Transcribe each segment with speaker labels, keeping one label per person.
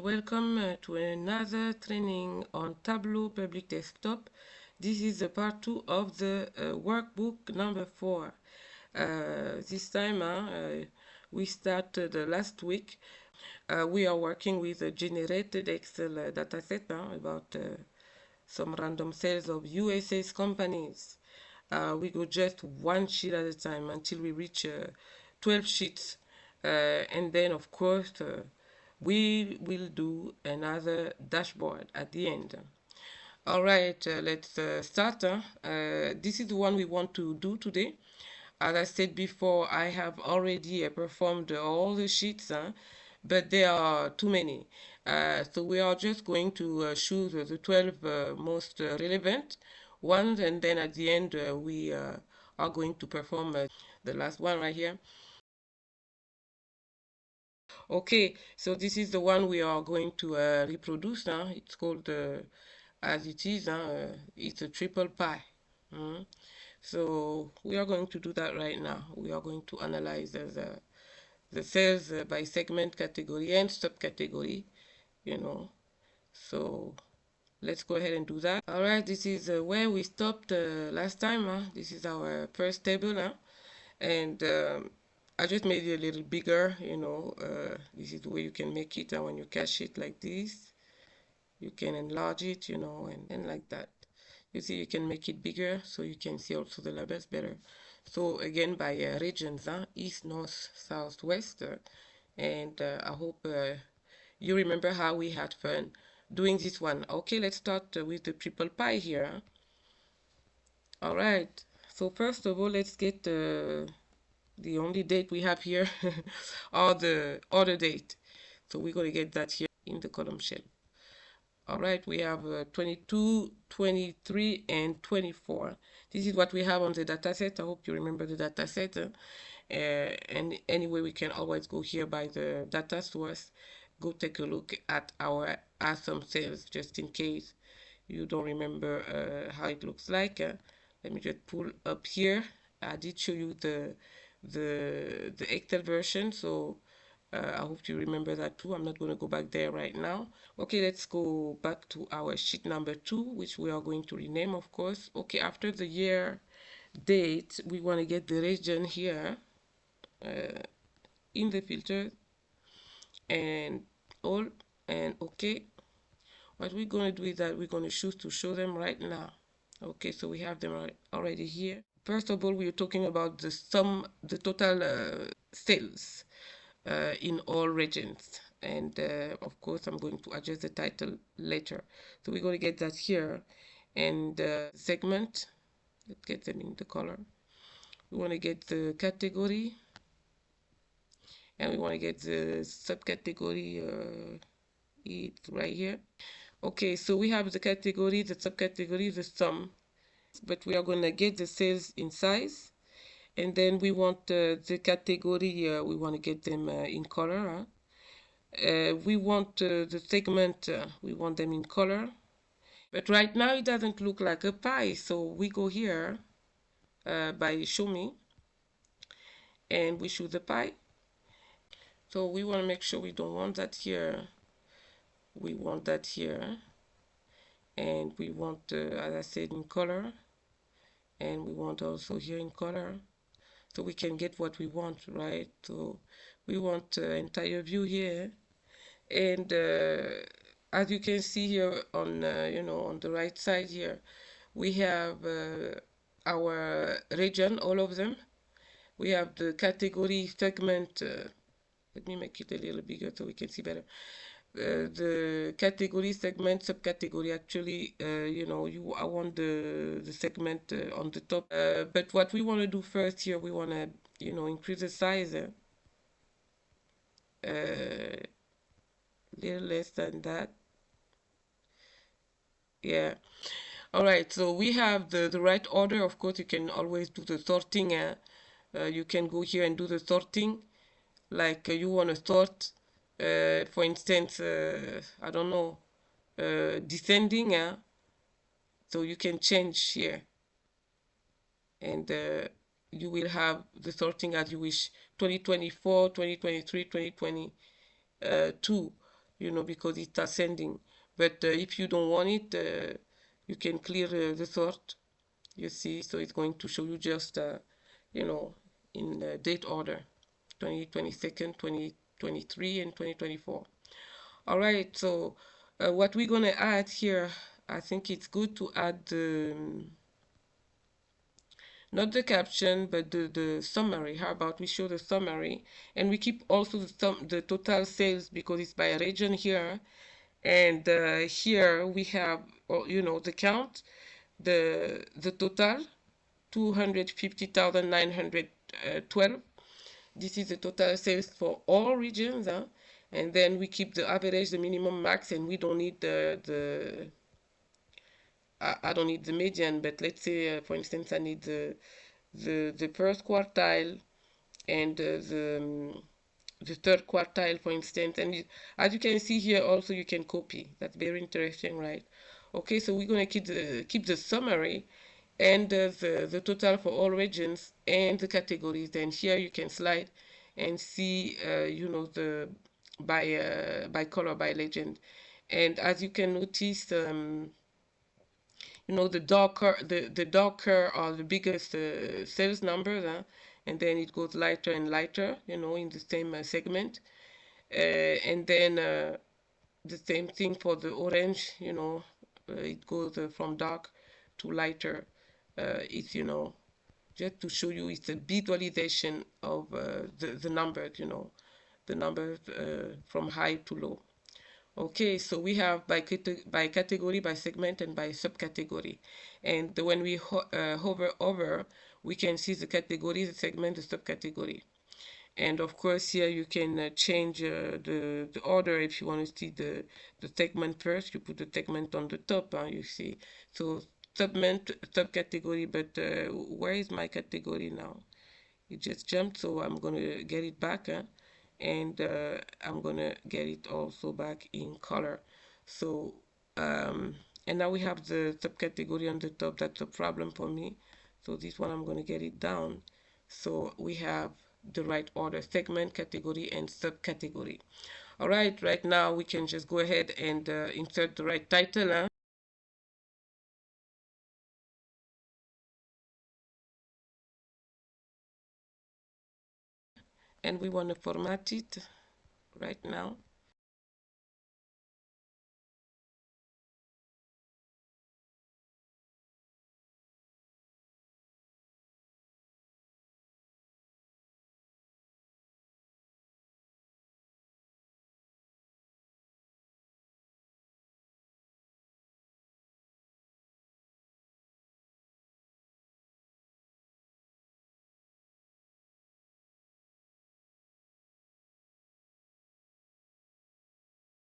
Speaker 1: welcome to another training on Tableau Public Desktop. This is the part 2 of the workbook number 4. This time we started last week. We are working with a generated Excel dataset about some random sales of USA companies. We go just one sheet at a time until we reach 12 sheets. And then, of course, we will do another dashboard at the end. All right, let's start. This is the one we want to do today. As I said before, I have already performed all the sheets, but there are too many. So we are just going to choose the 12 most relevant ones, and then at the end we are going to perform the last one right here. Okay, so this is the one we are going to reproduce now. It's called, as it is, it's a triple pie. So we are going to do that right now. We are going to analyze the sales by segment, category, and subcategory, So let's go ahead and do that. All right, this is where we stopped last time. This is our first table, and I just made it a little bigger, this is the way you can make it when you cache it like this. You can enlarge it, and like that. You see, you can make it bigger so you can see also the labels better. So again, by regions, east, north, south, west, and I hope you remember how we had fun doing this one. Okay, let's start with the triple pie here. All right, so first of all, let's get the only date we have here or the order date. So we're going to get that here in the column shell. All right, we have 22, 23, and 24. This is what we have on the dataset. I hope you remember the dataset. And anyway, we can always go here by the data source. Go take a look at our AwesomeSales just in case you don't remember how it looks like. Let me just pull up here. I did show you the Excel version, so I hope you remember that too. I'm not going to go back there right now. Okay, let's go back to our sheet number 2, which we are going to rename, of course. Okay, after the year date, we want to get the region here in the filter and all, and okay. What we're going to do is that we're going to choose to show them right now. Okay, so we have them already here. First of all, we are talking about the total sales in all regions. And of course, I'm going to adjust the title later. So we're going to get that here. And segment, let's get them in the color. We want to get the category. And we want to get the subcategory. It's right here. Okay, so we have the category, the subcategory, the sum. But we are going to get the sales in size. And then we want the category, we want to get them in color. We want the segment, we want them in color. But right now it doesn't look like a pie, so we go here by show me, and we show the pie. So we want to make sure we don't want that here. We want that here. And we want, as I said, in color. And we want also here in color. So we can get what we want, right? So we want entire view here. And as you can see here on on the right side here, we have our region, all of them. We have the category segment. Let me make it a little bigger so we can see better. The category, segment, subcategory. Actually, I want the segment on the top. But what we want to do first here, we want to increase the size. Little less than that. Yeah. All right, so we have the right order. Of course, you can always do the sorting. You can go here and do the sorting, like you want to sort, for instance, I don't know, descending. So you can change here, and you will have the sorting as you wish. 2024, 2023, 2022. because it's ascending. But if you don't want it, you can clear the sort, you see. So it's going to show you just, in date order, 2022, 2023, and 2024. All right, so what we're going to add here, I think it's good to add not the caption, but the summary. How about we show the summary, and we keep also the total sales, because it's by region here, and here we have, the count, the total, 250,912. This is the total sales for all regions, huh? And then we keep the average, the minimum, max, and we don't need the I don't need the median, but let's say, for instance, I need the first quartile and the third quartile, for instance. And as you can see here, also you can copy. That's very interesting, right? Okay, so we're gonna keep the summary and the total for all regions and the categories. Then here you can slide and see, the by color, by legend. And as you can notice, the darker are the biggest sales numbers, huh? And then it goes lighter and lighter, in the same segment. And then the same thing for the orange, it goes from dark to lighter. It's, just to show you, it's a visualization of the numbers, the numbers from high to low. Okay, so we have by category, by segment, and by subcategory. And when we hover over, we can see the category, the segment, the subcategory. And of course, here you can change the order. If you want to see the segment first, you put the segment on the top, you see. So subcategory, but where is my category now? It just jumped, so I'm going to get it back. And I'm gonna get it also back in color. So and now we have the subcategory on the top. That's a problem for me, so this one I'm gonna get it down, so we have the right order: segment, category, and subcategory. All right, right now we can just go ahead and insert the right title, huh? And we want to format it right now.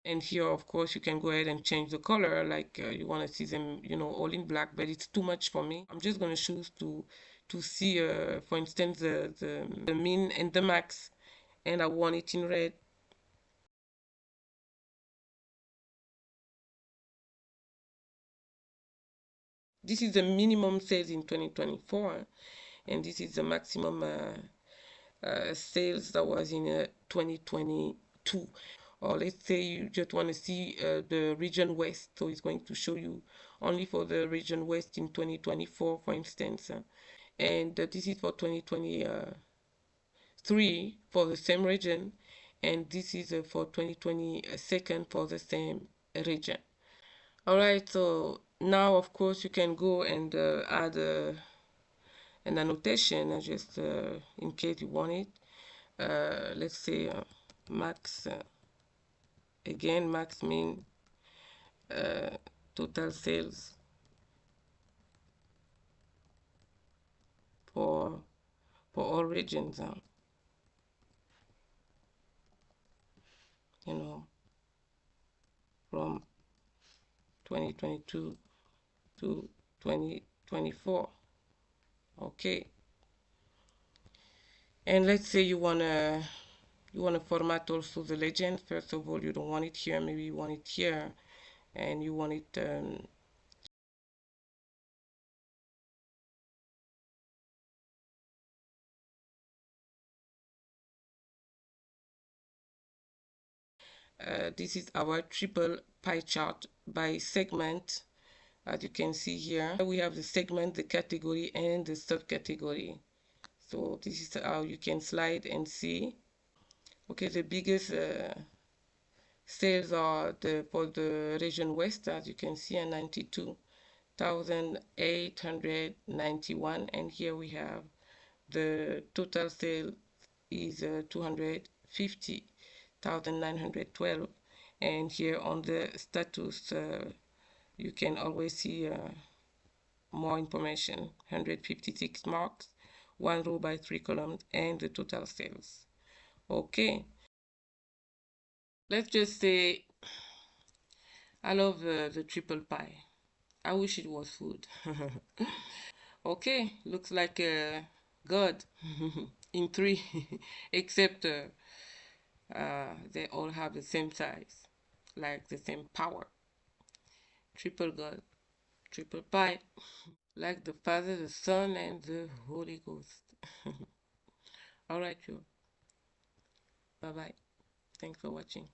Speaker 1: And here, of course, you can go ahead and change the color, like you want to see them, all in black, but it's too much for me. I'm just going to choose to see, for instance, the min and the max, and I want it in red. This is the minimum sales in 2024, and this is the maximum sales that was in 2022. Or let's say you just want to see the region West, so it's going to show you only for the region West in 2024, for instance. And this is for 2023 for the same region, and this is for 2022 for the same region. All right, so now of course you can go and add an annotation, just in case you want it. Let's say max, again, max mean total sales for all regions, from 2022 to 2024. Okay, and let's say you wanna format also the legend. First of all, you don't want it here, maybe you want it here, and you want it this is our triple pie chart by segment. As you can see here, we have the segment, the category, and the subcategory. So this is how you can slide and see. Okay, the biggest sales are for the region West, as you can see, at 92,891, and here we have the total sale is 250,912, and here on the status you can always see more information, 156 marks, 1 row by 3 columns, and the total sales. Okay, let's just say I love the triple pie. I wish it was food. Okay, looks like God in 3, except they all have the same size, like the same power. Triple God, triple pie, like the Father, the Son, and the Holy Ghost. All right, you. Bye bye. Thanks for watching.